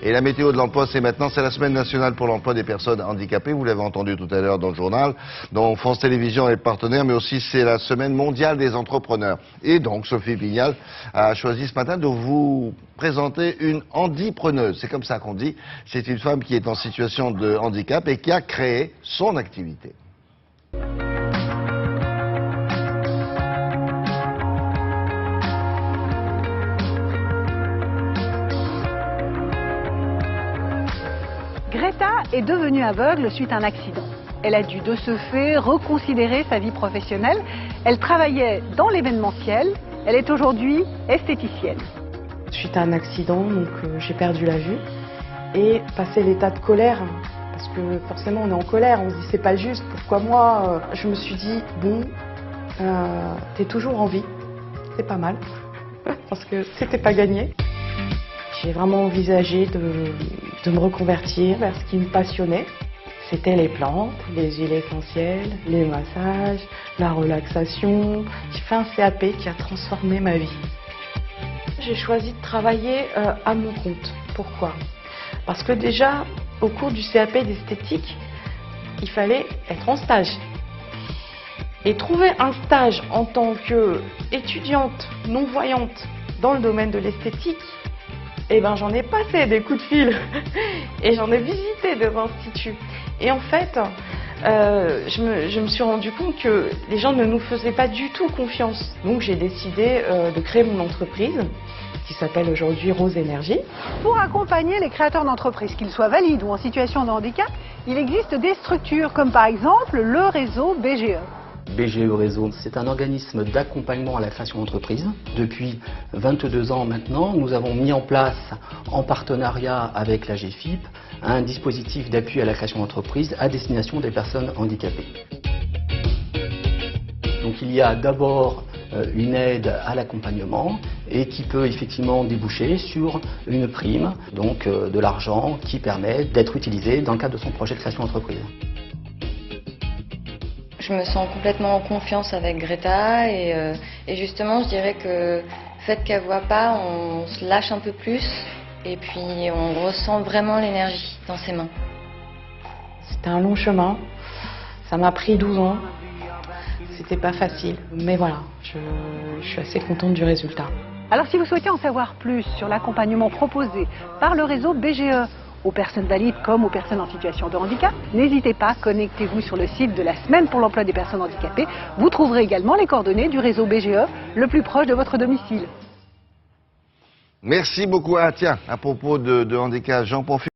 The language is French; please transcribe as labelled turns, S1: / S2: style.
S1: Et la météo de l'emploi, c'est maintenant, c'est la semaine nationale pour l'emploi des personnes handicapées. Vous l'avez entendu tout à l'heure dans le journal, dont France Télévisions est partenaire, mais aussi c'est la semaine mondiale des entrepreneurs. Et donc, Sophie Pigalle a choisi ce matin de vous présenter une handipreneuse. C'est comme ça qu'on dit. C'est une femme qui est en situation de handicap et qui a créé son activité.
S2: Greta est devenue aveugle suite à un accident. Elle a dû de ce fait reconsidérer sa vie professionnelle. Elle travaillait dans l'événementiel. Elle est aujourd'hui esthéticienne.
S3: Suite à un accident, j'ai perdu la vue et passé l'état de colère, parce que forcément on est en colère, on se dit c'est pas juste, pourquoi moi? Je me suis dit bon, t'es toujours en vie, c'est pas mal, parce que c'était pas gagné. J'ai vraiment envisagé de me reconvertir vers ce qui me passionnait. C'était les plantes, les huiles essentielles, les massages, la relaxation. J'ai fait un CAP qui a transformé ma vie. J'ai choisi de travailler à mon compte. Pourquoi? Parce que déjà, au cours du CAP d'esthétique, il fallait être en stage. Et trouver un stage en tant qu'étudiante non-voyante dans le domaine de l'esthétique, eh ben, j'en ai passé des coups de fil et j'en ai visité des instituts. Et en fait, je me suis rendu compte que les gens ne nous faisaient pas du tout confiance. Donc j'ai décidé de créer mon entreprise qui s'appelle aujourd'hui Rose Énergie.
S2: Pour accompagner les créateurs d'entreprises, qu'ils soient valides ou en situation de handicap, il existe des structures comme par exemple le réseau BGE.
S4: BGE Réseau, c'est un organisme d'accompagnement à la création d'entreprise. Depuis 22 ans maintenant, nous avons mis en place, en partenariat avec la GFIP, un dispositif d'appui à la création d'entreprise à destination des personnes handicapées. Donc il y a d'abord une aide à l'accompagnement et qui peut effectivement déboucher sur une prime, donc de l'argent qui permet d'être utilisé dans le cadre de son projet de création d'entreprise.
S5: Je me sens complètement en confiance avec Greta et justement je dirais que le fait qu'elle voit pas, on se lâche un peu plus et puis on ressent vraiment l'énergie dans ses mains.
S3: C'était un long chemin, ça m'a pris 12 ans, c'était pas facile, mais voilà, je suis assez contente du résultat.
S2: Alors si vous souhaitez en savoir plus sur l'accompagnement proposé par le réseau BGE, aux personnes valides comme aux personnes en situation de handicap, n'hésitez pas, connectez-vous sur le site de la Semaine pour l'emploi des personnes handicapées. Vous trouverez également les coordonnées du réseau BGE le plus proche de votre domicile.
S1: Merci beaucoup. Ah tiens, à propos de handicap, j'en profite.